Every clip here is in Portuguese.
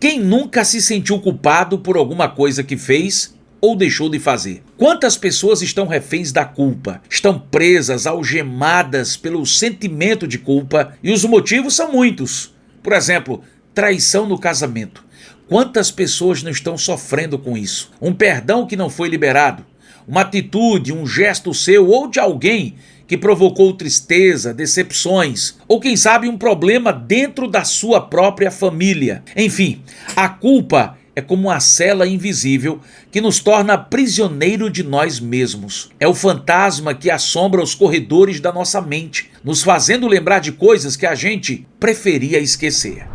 Quem nunca se sentiu culpado por alguma coisa que fez ou deixou de fazer? Quantas pessoas estão reféns da culpa? Estão presas, algemadas pelo sentimento de culpa, e os motivos são muitos. Por exemplo, traição no casamento. Quantas pessoas não estão sofrendo com isso? Um perdão que não foi liberado, uma atitude, um gesto seu ou de alguém que provocou tristeza, decepções, ou quem sabe um problema dentro da sua própria família. Enfim, a culpa é como uma cela invisível que nos torna prisioneiro de nós mesmos. É o fantasma que assombra os corredores da nossa mente, nos fazendo lembrar de coisas que a gente preferia esquecer.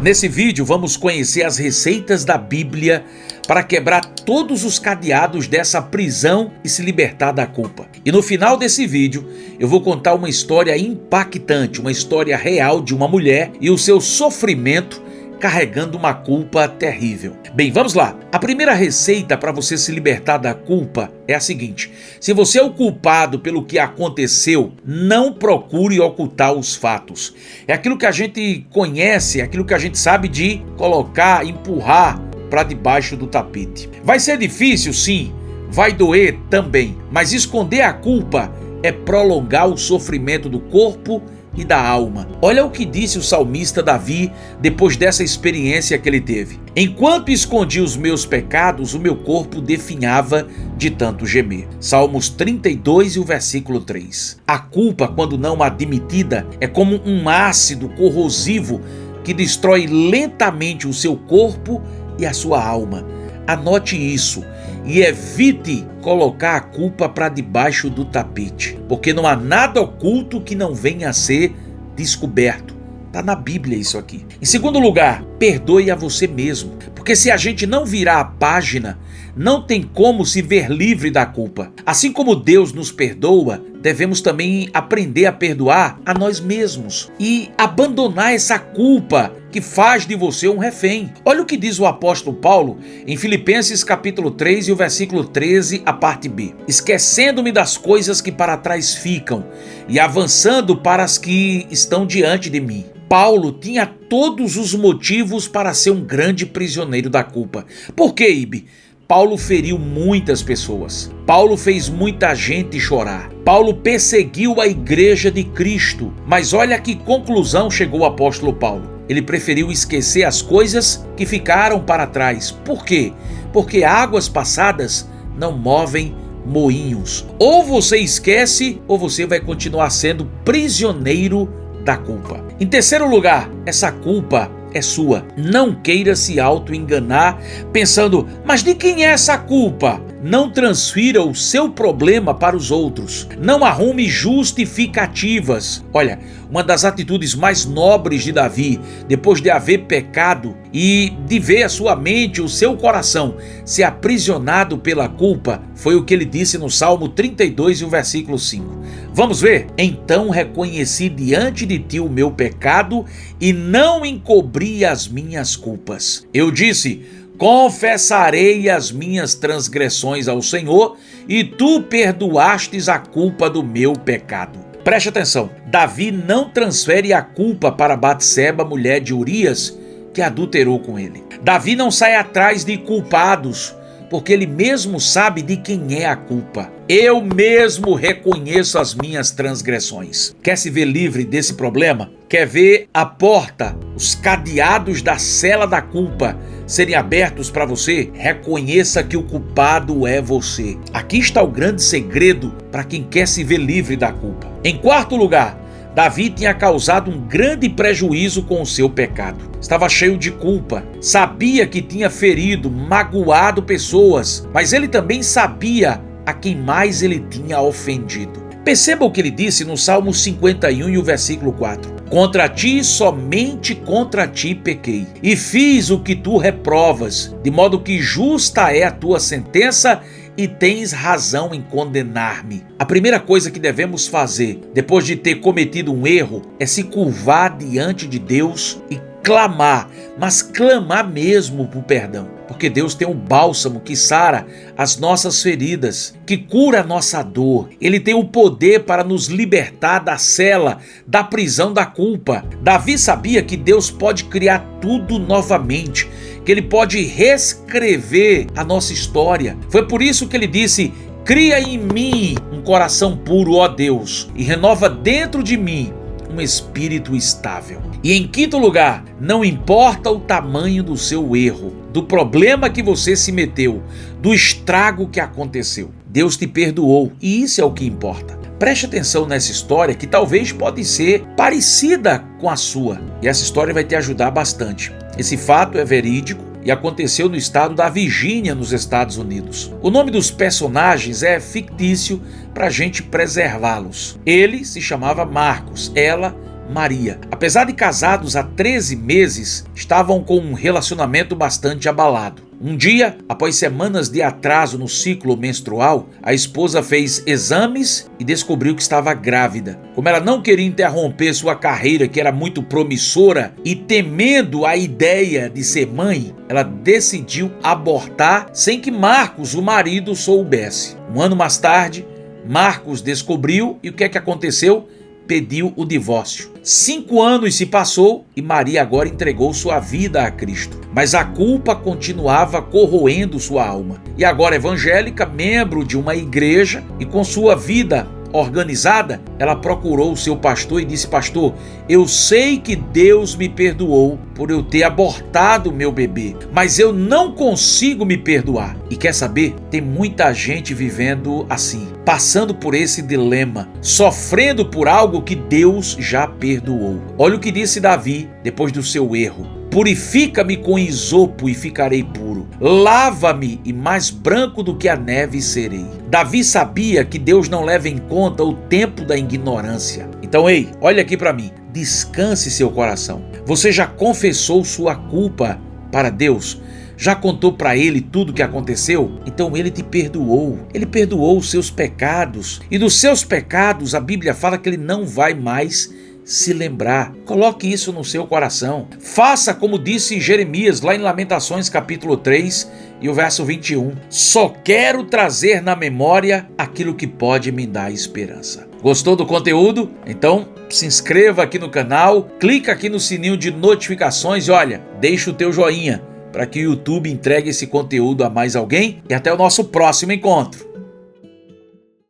Nesse vídeo vamos conhecer as receitas da Bíblia para quebrar todos os cadeados dessa prisão e se libertar da culpa. E no final desse vídeo eu vou contar uma história impactante, uma história real de uma mulher e o seu sofrimento carregando uma culpa terrível. Bem, vamos lá. A primeira receita para você se libertar da culpa é a seguinte: se você é o culpado pelo que aconteceu, não procure ocultar os fatos. É aquilo que a gente conhece, é aquilo que a gente sabe de colocar, empurrar para debaixo do tapete. Vai ser difícil, sim. Vai doer também. Mas esconder a culpa é prolongar o sofrimento do corpo e da alma. Olha o que disse o salmista Davi depois dessa experiência que ele teve. Enquanto escondi os meus pecados, o meu corpo definhava de tanto gemer. Salmos 32 e o versículo 3. A culpa, quando não admitida, é como um ácido corrosivo que destrói lentamente o seu corpo e a sua alma. Anote isso e evite colocar a culpa para debaixo do tapete, porque não há nada oculto que não venha a ser descoberto. Está na Bíblia isso aqui. Em segundo lugar, perdoe a você mesmo, porque se a gente não virar a página, não tem como se ver livre da culpa. Assim como Deus nos perdoa, devemos também aprender a perdoar a nós mesmos e abandonar essa culpa que faz de você um refém. Olha o que diz o apóstolo Paulo em Filipenses capítulo 3 e o versículo 13, a parte B. Esquecendo-me das coisas que para trás ficam e avançando para as que estão diante de mim. Paulo tinha todos os motivos para ser um grande prisioneiro da culpa. Por quê, Ibe? Paulo feriu muitas pessoas. Paulo fez muita gente chorar. Paulo perseguiu a igreja de Cristo. Mas olha a que conclusão chegou o apóstolo Paulo. Ele preferiu esquecer as coisas que ficaram para trás. Por quê? Porque águas passadas não movem moinhos. Ou você esquece, ou você vai continuar sendo prisioneiro da culpa. Em terceiro lugar, essa culpa é sua. Não queira se auto-enganar pensando, mas de quem é essa culpa? Não transfira o seu problema para os outros. Não arrume justificativas. Olha, uma das atitudes mais nobres de Davi, depois de haver pecado e de ver a sua mente, o seu coração ser aprisionado pela culpa, foi o que ele disse no Salmo 32 e o versículo 5. Vamos ver? Então reconheci diante de ti o meu pecado e não encobri as minhas culpas. Eu disse: confessarei as minhas transgressões ao Senhor, e tu perdoastes a culpa do meu pecado. Preste atenção, Davi não transfere a culpa para Batseba, mulher de Urias, que adulterou com ele. Davi não sai atrás de culpados, porque ele mesmo sabe de quem é a culpa. Eu mesmo reconheço as minhas transgressões. Quer se ver livre desse problema? Quer ver a porta, os cadeados da cela da culpa serem abertos para você? Reconheça que o culpado é você. Aqui está o grande segredo para quem quer se ver livre da culpa. Em quarto lugar, Davi tinha causado um grande prejuízo com o seu pecado. Estava cheio de culpa, sabia que tinha ferido, magoado pessoas, mas ele também sabia a quem mais ele tinha ofendido. Perceba o que ele disse no Salmo 51 e o versículo 4. Contra ti, somente contra ti pequei, e fiz o que tu reprovas, de modo que justa é a tua sentença e tens razão em condenar-me. A primeira coisa que devemos fazer, depois de ter cometido um erro, é se curvar diante de Deus e clamar, mas clamar mesmo por perdão. Porque Deus tem um bálsamo que sara as nossas feridas, que cura a nossa dor. Ele tem o poder para nos libertar da cela, da prisão da culpa. Davi sabia que Deus pode criar tudo novamente, que Ele pode reescrever a nossa história. Foi por isso que Ele disse: cria em mim um coração puro, ó Deus, e renova dentro de mim um espírito estável. E em quinto lugar, não importa o tamanho do seu erro, do problema que você se meteu, do estrago que aconteceu, Deus te perdoou, e isso é o que importa. Preste atenção nessa história, que talvez pode ser parecida com a sua, e essa história vai te ajudar bastante. Esse fato é verídico e aconteceu no estado da Virgínia, nos Estados Unidos. O nome dos personagens é fictício para a gente preservá-los. Ele se chamava Marcos, ela Maria. Apesar de casados há 13 meses, estavam com um relacionamento bastante abalado. Um dia, após semanas de atraso no ciclo menstrual, a esposa fez exames e descobriu que estava grávida. Como ela não queria interromper sua carreira, que era muito promissora, e temendo a ideia de ser mãe, ela decidiu abortar sem que Marcos, o marido, soubesse. Um ano mais tarde, Marcos descobriu e o que é que aconteceu? Pediu o divórcio. 5 anos se passou e Maria agora entregou sua vida a Cristo. Mas a culpa continuava corroendo sua alma. E agora evangélica, membro de uma igreja e com sua vida organizada, ela procurou o seu pastor e disse: pastor, eu sei que Deus me perdoou por eu ter abortado meu bebê, mas eu não consigo me perdoar. E quer saber? Tem muita gente vivendo assim, passando por esse dilema, sofrendo por algo que Deus já perdoou. Olha o que disse Davi depois do seu erro: purifica-me com isopo e ficarei puro. Lava-me e mais branco do que a neve serei. Davi sabia que Deus não leva em conta o tempo da ignorância. Então, ei, olha aqui para mim. Descanse seu coração. Você já confessou sua culpa para Deus? Já contou para Ele tudo o que aconteceu? Então Ele te perdoou. Ele perdoou os seus pecados. E dos seus pecados, a Bíblia fala que Ele não vai mais se lembrar. Coloque isso no seu coração. Faça como disse Jeremias lá em Lamentações capítulo 3 e o verso 21. Só quero trazer na memória aquilo que pode me dar esperança. Gostou do conteúdo? Então se inscreva aqui no canal, clica aqui no sininho de notificações e olha, deixa o teu joinha para que o YouTube entregue esse conteúdo a mais alguém e até o nosso próximo encontro.